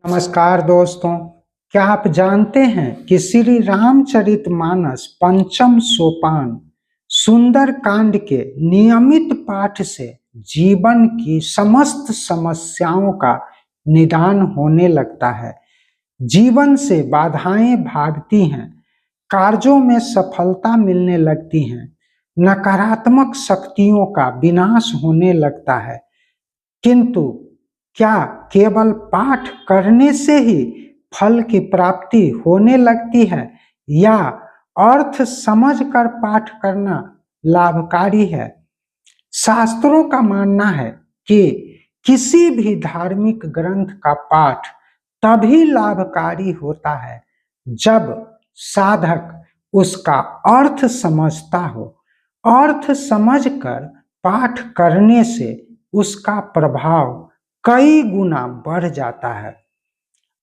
नमस्कार दोस्तों, क्या आप जानते हैं कि श्री रामचरितमानस पंचम सोपान सुंदर कांड के नियमित पाठ से जीवन की समस्त समस्याओं का निदान होने लगता है। जीवन से बाधाएं भागती हैं, कार्यों में सफलता मिलने लगती हैं, नकारात्मक शक्तियों का विनाश होने लगता है। किंतु क्या केवल पाठ करने से ही फल की प्राप्ति होने लगती है या अर्थ समझकर पाठ करना लाभकारी है? शास्त्रों का मानना है कि किसी भी धार्मिक ग्रंथ का पाठ तभी लाभकारी होता है जब साधक उसका अर्थ समझता हो। अर्थ समझकर पाठ करने से उसका प्रभाव कई गुना बढ़ जाता है।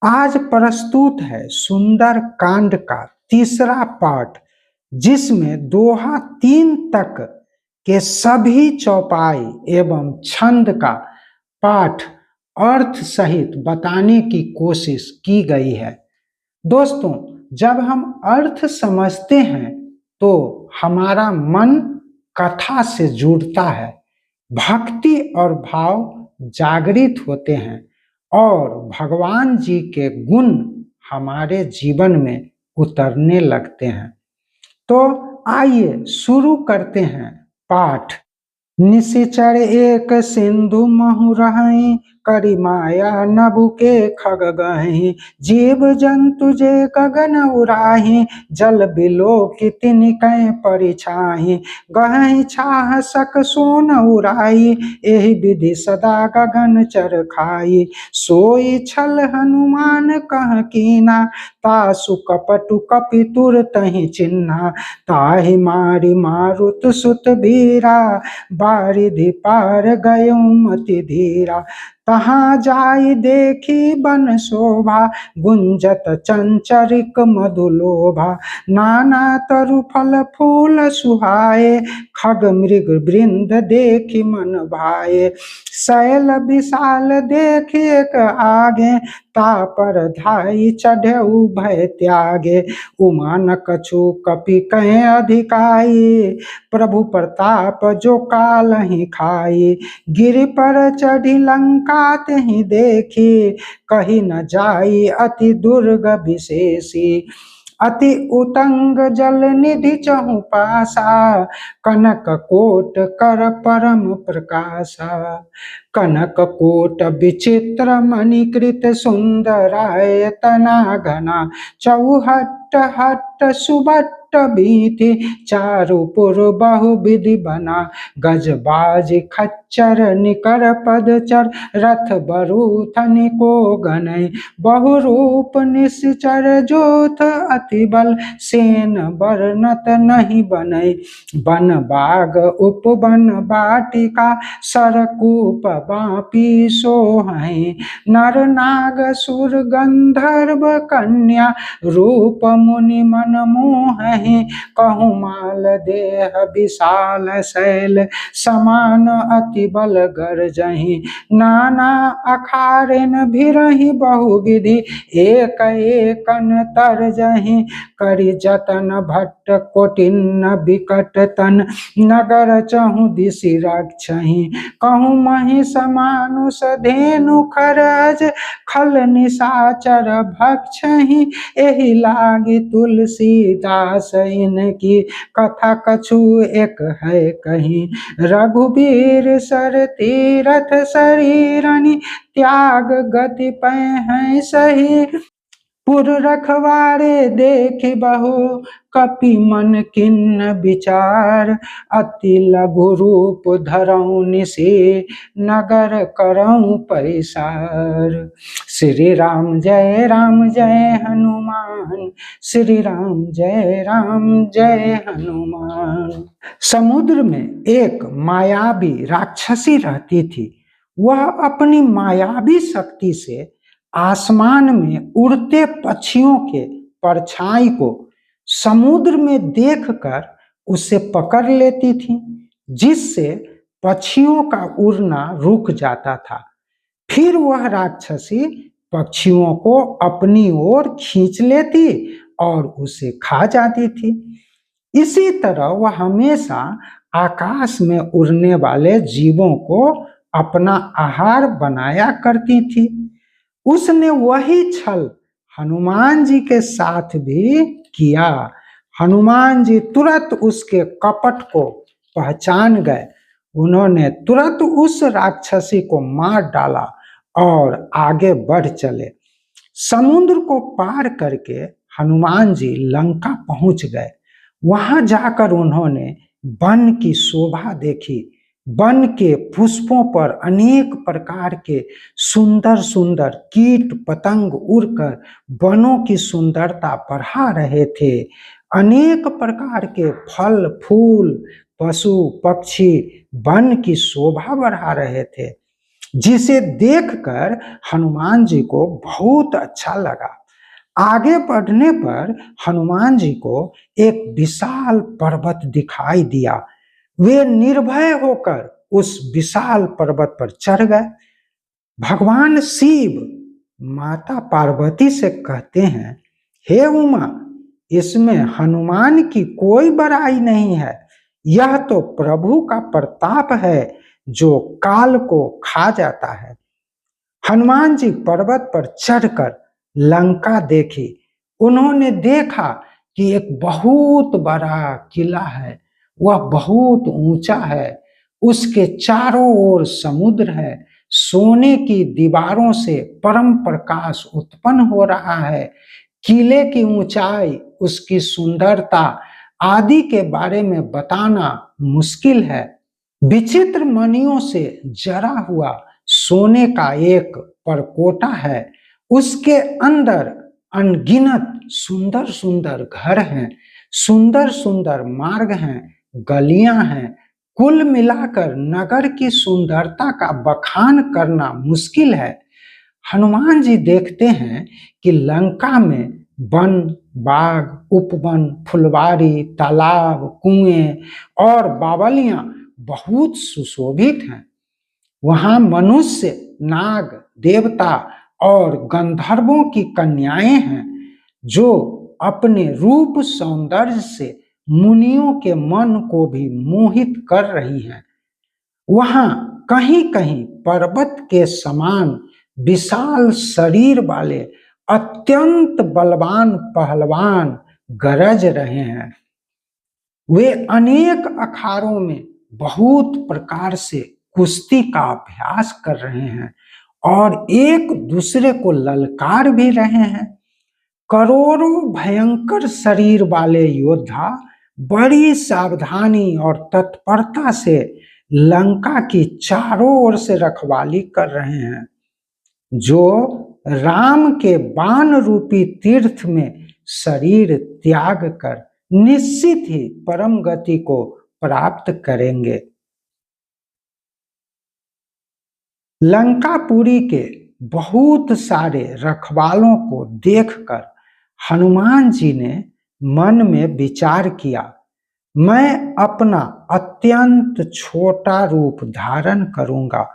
आज प्रस्तुत है सुंदर कांड का तीसरा पाठ, जिसमें दोहा 3 तक के सभी चौपाई एवं छंद का पाठ अर्थ सहित बताने की कोशिश की गई है। दोस्तों, जब हम अर्थ समझते हैं तो हमारा मन कथा से जुड़ता है, भक्ति और भाव जागृत होते हैं और भगवान जी के गुण हमारे जीवन में उतरने लगते हैं। तो आइए शुरू करते हैं पाठ। निशिचर एक सिंधु महु रहई, करी माया नभु के खग गहि, जीव जंतु जे गगन उड़ाहि, जल बिलो कितनि कै परिछाहि, गहहि छाह सक सोन उड़ाई, एहि विधि सदा गगन चर खाई, सोई छल हनुमान कह कीना, तासु कपटु कपि तुर तहि चिन्हा, ताहि मारि मारुत सुत बीरा, बारिधि पार गयो मति धीरा, तहाँ जाई देखी बन शोभा, गुंजत चंचरिक मधुलोभा, नाना तरु फल फूल सुहाए, खग मृग वृंद देखी मन भाए, शैल विशाल देखी एक आगे, तापर धाई चढ़े भय त्यागे, उमान कछु कपि कहे अधिकाई, प्रभु प्रताप जो काल ही खाई, गिरि पर चढ़ी लंका ही देखी, कही न जाई अति दुर्ग विशेषी, अति उतंग जल निधि चहु पासा, कनक कोट कर परम प्रकाशा, कनक कोट विचित्र मणिकृत सुंदरायतना घना, चौहट्ट हट्ट सुबट्ट बीथि, चारुपुर बहु विधि बना, गजबाज खच्चर निकर पदचर, रथ बरूथनि को गनय, बहुरूप निश्चर जोथ अति बल, सेन बरनत नहीं बनय, बन बाग उपवन बाटिका, सरकूप बापी सोहै, नर नाग सुर गंधर्व कन्या, रूप मुनि मन मोहै, कहूँ माल देह विशाल शैल, समान अति बल गरजहि, नाना अखारेन भिरहि बहुविधि, एक एकन तरजहि, करि जतन भट्ट कोटिन्न विकट तन, नगर चहु दिशि रक्षहि, कहूँ महिष मानुष धेनु खरज, खल निशाचर भक्षहि, एहि लागी तुलसीदास इनकी, कथा कछु एक है कहीं, रघुबीर सर तीरथ शरीरनि, त्याग गति पै हैं सही, पुर रखवारे देखि बहु, कपि मन किन्न विचार, अति लघु रूप धरऊं निशि, नगर करऊं पैसार। श्री राम जय हनुमान, श्री राम जय हनुमान। समुद्र में एक मायावी राक्षसी रहती थी। वह अपनी मायावी शक्ति से आसमान में उड़ते पक्षियों के परछाई को समुद्र में देखकर उसे पकड़ लेती थी, जिससे पक्षियों का उड़ना रुक जाता था। फिर वह राक्षसी पक्षियों को अपनी ओर खींच लेती और उसे खा जाती थी। इसी तरह वह हमेशा आकाश में उड़ने वाले जीवों को अपना आहार बनाया करती थी। उसने वही छल हनुमान जी के साथ भी किया। हनुमान जी तुरंत उसके कपट को पहचान गए। उन्होंने तुरंत उस राक्षसी को मार डाला और आगे बढ़ चले। समुद्र को पार करके हनुमान जी लंका पहुंच गए। वहां जाकर उन्होंने वन की शोभा देखी। वन के पुष्पों पर अनेक प्रकार के सुंदर सुंदर कीट पतंग उड़कर वनों की सुंदरता बढ़ा रहे थे। अनेक प्रकार के फल फूल पशु पक्षी वन की शोभा बढ़ा रहे थे, जिसे देखकर हनुमान जी को बहुत अच्छा लगा। आगे बढ़ने पर हनुमान जी को एक विशाल पर्वत दिखाई दिया। वे निर्भय होकर उस विशाल पर्वत पर चढ़ गए। भगवान शिव माता पार्वती से कहते हैं, हे उमा, इसमें हनुमान की कोई बड़ाई नहीं है। यह तो प्रभु का प्रताप है जो काल को खा जाता है। हनुमान जी पर्वत पर चढ़कर लंका देखी। उन्होंने देखा कि एक बहुत बड़ा किला है। वह बहुत ऊंचा है। उसके चारों ओर समुद्र है। सोने की दीवारों से परम प्रकाश उत्पन्न हो रहा है। किले की ऊंचाई, उसकी सुंदरता आदि के बारे में बताना मुश्किल है। विचित्र मणियों से जरा हुआ सोने का एक परकोटा है। उसके अंदर अनगिनत सुंदर सुंदर घर हैं, सुंदर सुंदर मार्ग हैं, गलियां हैं। कुल मिलाकर नगर की सुंदरता का बखान करना मुश्किल है। हनुमान जी देखते हैं कि लंका में वन बाग उपवन फुलवारी तालाब कुएं और बावलियां बहुत सुशोभित हैं। वहां मनुष्य नाग देवता और गंधर्वों की कन्याएं हैं जो अपने रूप सौंदर्य से मुनियों के मन को भी मोहित कर रही हैं। वहां कहीं कहीं पर्वत के समान विशाल शरीर वाले अत्यंत बलवान पहलवान गरज रहे हैं। वे अनेक अखाड़ों में बहुत प्रकार से कुश्ती का अभ्यास कर रहे हैं और एक दूसरे को ललकार भी रहे हैं। करोड़ों भयंकर शरीर वाले योद्धा बड़ी सावधानी और तत्परता से लंका की चारों ओर से रखवाली कर रहे हैं, जो राम के बाण रूपी तीर्थ में शरीर त्याग कर निश्चित ही परम गति को प्राप्त करेंगे। लंकापुरी के बहुत सारे रखवालों को देखकर हनुमान जी ने मन में विचार किया, मैं अपना अत्यंत छोटा रूप धारण करूंगा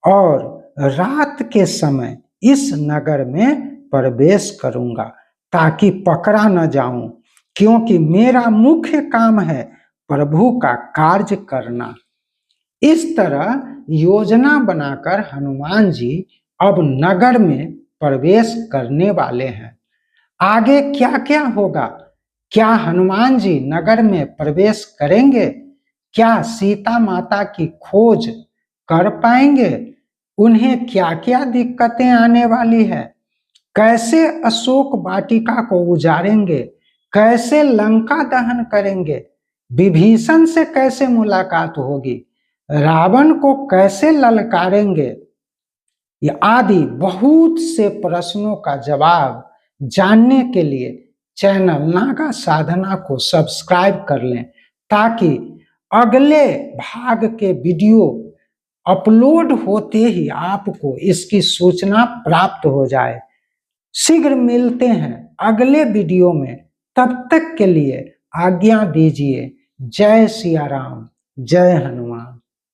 और रात के समय इस नगर में प्रवेश करूंगा ताकि पकड़ा न जाऊं, क्योंकि मेरा मुख्य काम है प्रभु का कार्य करना। इस तरह योजना बनाकर हनुमान जी अब नगर में प्रवेश करने वाले हैं। आगे क्या क्या होगा? क्या हनुमान जी नगर में प्रवेश करेंगे? क्या सीता माता की खोज कर पाएंगे? उन्हें क्या क्या दिक्कतें आने वाली है? कैसे अशोक वाटिका को उजाड़ेंगे? कैसे लंका दहन करेंगे? विभीषण से कैसे मुलाकात होगी? रावण को कैसे ललकारेंगे? ये आदि बहुत से प्रश्नों का जवाब जानने के लिए चैनल नागा साधना को सब्सक्राइब कर लें, ताकि अगले भाग के वीडियो अपलोड होते ही आपको इसकी सूचना प्राप्त हो जाए। शीघ्र मिलते हैं अगले वीडियो में। तब तक के लिए आज्ञा दीजिए। जय सिया राम, जय हनुमान।